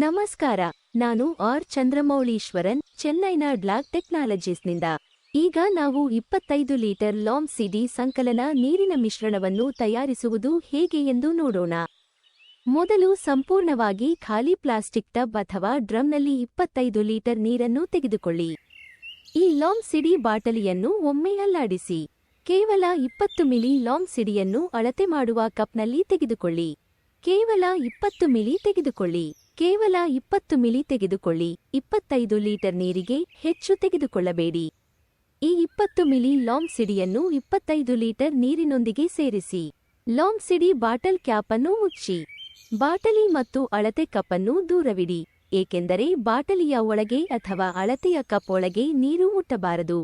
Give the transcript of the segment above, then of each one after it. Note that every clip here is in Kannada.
ನಮಸ್ಕಾರ. ನಾನು ಚಂದ್ರಮೌಳೀಶ್ವರನ್, ಚೆನ್ನೈನ ಡ್ಲಾಗ್ ಟೆಕ್ನಾಲಜೀಸ್ನಿಂದ. ಈಗ ನಾವು 25 ಲೀಟರ್ ಲಾಮ್ ಸಿಡಿ ಸಂಕಲನ ನೀರಿನ ಮಿಶ್ರಣವನ್ನು ತಯಾರಿಸುವುದು ಹೇಗೆ ಎಂದು ನೋಡೋಣ. ಮೊದಲು ಸಂಪೂರ್ಣವಾಗಿ ಖಾಲಿ ಪ್ಲಾಸ್ಟಿಕ್ ಟಬ್ ಅಥವಾ ಡ್ರಮ್ನಲ್ಲಿ 25 ಲೀಟರ್ ನೀರನ್ನು ತೆಗೆದುಕೊಳ್ಳಿ. ಈ ಲಾಮ್ ಸಿಡಿ ಬಾಟಲಿಯನ್ನು ಒಮ್ಮೆ ಅಲ್ಲಾಡಿಸಿ. ಕೇವಲ 20 ಮಿಲಿ ಲಾಮ್ ಸಿಡಿಯನ್ನು ಅಳತೆ ಮಾಡುವ ಕಪ್ನಲ್ಲಿ ತೆಗೆದುಕೊಳ್ಳಿ. ಕೇವಲ 20 ಮಿಲಿ ತೆಗೆದುಕೊಳ್ಳಿ. ಕೇವಲ 20 ಮಿಲಿ ತೆಗೆದುಕೊಳ್ಳಿ. 25 ಲೀಟರ್ ನೀರಿಗೆ ಹೆಚ್ಚು ತೆಗೆದುಕೊಳ್ಳಬೇಡಿ. ಈ 20 ಮಿಲಿ ಲಾಮ್ ಸಿಡಿಯನ್ನು 25 ಲೀಟರ್ ನೀರಿನೊಂದಿಗೆ ಸೇರಿಸಿ. ಲಾಮ್ ಸಿಡಿ ಬಾಟಲ್ ಕ್ಯಾಪ್ ಅನ್ನು ಮುಚ್ಚಿ. ಬಾಟಲಿ ಮತ್ತು ಅಳತೆ ಕಪ್ ಅನ್ನು ದೂರವಿಡಿ, ಏಕೆಂದರೆ ಬಾಟಲಿಯ ಒಳಗೆ ಅಥವಾ ಅಳತೆಯ ಕಪ್ ಒಳಗೆ ನೀರು ಮುಟ್ಟಬಾರದು.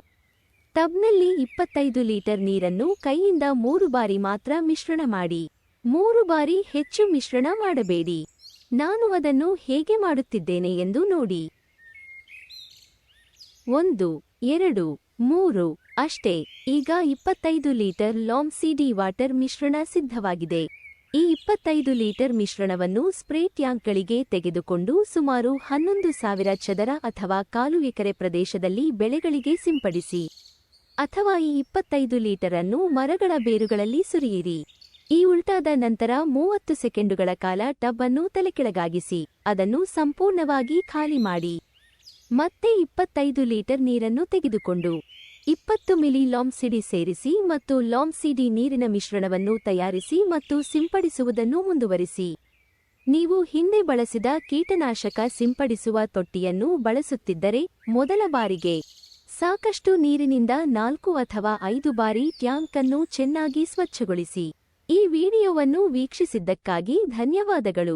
ಟಬ್ನಲ್ಲಿ 25 ಲೀಟರ್ ನೀರನ್ನು ಕೈಯಿಂದ 3 ಬಾರಿ ಮಾತ್ರ ಮಿಶ್ರಣ ಮಾಡಿ. 3 ಬಾರಿ ಹೆಚ್ಚು ಮಿಶ್ರಣ ಮಾಡಬೇಡಿ. ನಾನು ಅದನ್ನು ಹೇಗೆ ಮಾಡುತ್ತಿದ್ದೇನೆ ಎಂದು ನೋಡಿ. 1, 2, 3 ಅಷ್ಟೇ. ಈಗ 25 ಲೀಟರ್ ಲಾಮ್ ಸಿಡಿ ವಾಟರ್ ಮಿಶ್ರಣ ಸಿದ್ಧವಾಗಿದೆ. ಈ 25 ಲೀಟರ್ ಮಿಶ್ರಣವನ್ನು ಸ್ಪ್ರೇ ಟ್ಯಾಂಕ್ಗಳಿಗೆ ತೆಗೆದುಕೊಂಡು ಸುಮಾರು 11,000 ಚದರ ಅಥವಾ 1/4 ಎಕರೆ ಪ್ರದೇಶದಲ್ಲಿ ಬೆಳೆಗಳಿಗೆ ಸಿಂಪಡಿಸಿ. ಅಥವಾ ಈ 25 ಲೀಟರ್ ಅನ್ನು ಮರಗಳ ಬೇರುಗಳಲ್ಲಿ ಸುರಿಯಿರಿ. ಈ ಉಲ್ಟಾದ ನಂತರ 30 ಸೆಕೆಂಡುಗಳ ಕಾಲ ಟಬ್ ಅನ್ನು ತಲೆಕೆಳಗಾಗಿಸಿ. ಅದನ್ನು ಸಂಪೂರ್ಣವಾಗಿ ಖಾಲಿ ಮಾಡಿ. ಮತ್ತೆ 25 ಲೀಟರ್ ನೀರನ್ನು ತೆಗೆದುಕೊಂಡು 20 ಮಿಲಿ ಲಾಮ್ ಸಿಡಿ ಸೇರಿಸಿ ಮತ್ತು ಲಾಮ್ ಸಿಡಿ ನೀರಿನ ಮಿಶ್ರಣವನ್ನು ತಯಾರಿಸಿ ಮತ್ತು ಸಿಂಪಡಿಸುವುದನ್ನು ಮುಂದುವರಿಸಿ. ನೀವು ಹಿಂದೆ ಬಳಸಿದ ಕೀಟನಾಶಕ ಸಿಂಪಡಿಸುವ ತೊಟ್ಟಿಯನ್ನು ಬಳಸುತ್ತಿದ್ದರೆ ಮೊದಲ ಬಾರಿಗೆ ಸಾಕಷ್ಟು ನೀರಿನಿಂದ 4 ಅಥವಾ 5 ಬಾರಿ ಟ್ಯಾಂಕ್ ಅನ್ನು ಚೆನ್ನಾಗಿ ಸ್ವಚ್ಛಗೊಳಿಸಿ. ಈ ವಿಡಿಯೋವನ್ನು ವೀಕ್ಷಿಸಿದ್ದಕ್ಕಾಗಿ ಧನ್ಯವಾದಗಳು.